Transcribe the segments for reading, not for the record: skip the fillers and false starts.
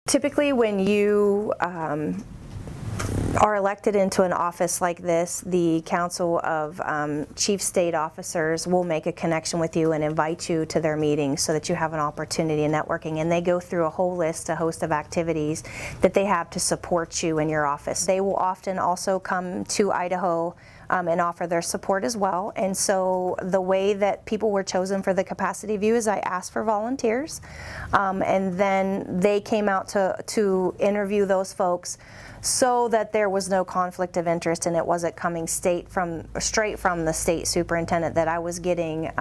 Typically when you are elected into an office like this, the Council of Chief State Officers will make a connection with you and invite you to their meetings so that you have an opportunity in networking, and they go through a host of activities that they have to support you in your office. They will often also come to Idaho and offer their support as well. And so the way that people were chosen for the capacity review is I asked for volunteers, and then they came out to interview those folks so that there was no conflict of interest and it wasn't coming straight from the state superintendent, that I was getting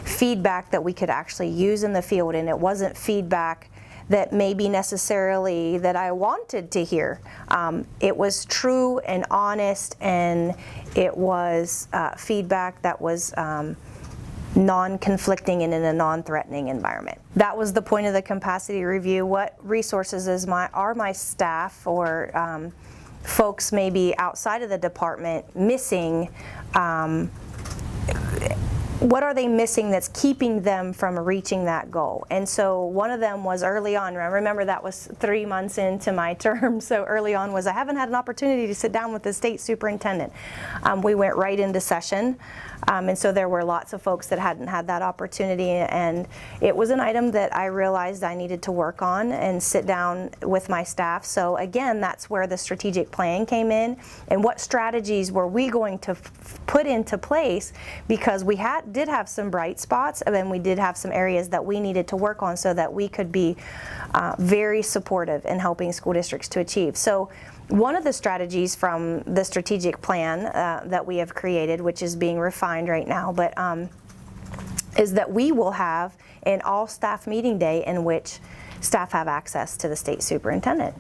feedback that we could actually use in the field, and it wasn't feedback that maybe necessarily that I wanted to hear. It was true and honest, and it was feedback that was non-conflicting and in a non-threatening environment. That was the point of the capacity review. What resources are my staff or folks maybe outside of the department missing? What are they missing that's keeping them from reaching that goal? And so one of them was early on. I remember that was 3 months into my term, so early on was I haven't had an opportunity to sit down with the state superintendent. We went right into session, and so there were lots of folks that hadn't had that opportunity, and it was an item that I realized I needed to work on and sit down with my staff. So again, that's where the strategic plan came in, and what strategies were we going to put into place, because we did have some bright spots, and then we did have some areas that we needed to work on so that we could be very supportive in helping school districts to achieve. So one of the strategies from the strategic plan that we have created, which is being refined right now, but is that we will have an all-staff meeting day in which staff have access to the state superintendent.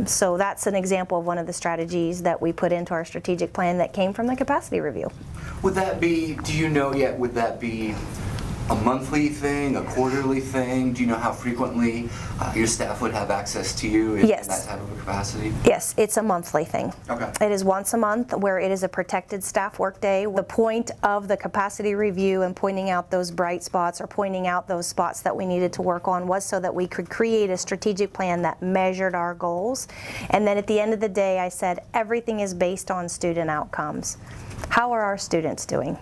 So that's an example of one of the strategies that we put into our strategic plan that came from the capacity review. Would that be, do you know yet, would that be a monthly thing, a quarterly thing? Do you know how frequently your staff would have access to you in Yes. that type of a capacity? Yes, it's a monthly thing. Okay. It is once a month where it is a protected staff work day. The point of the capacity review and pointing out those bright spots or pointing out those spots that we needed to work on was so that we could create a strategic plan that measured our goals. And then at the end of the day, I said everything is based on student outcomes. How are our students doing?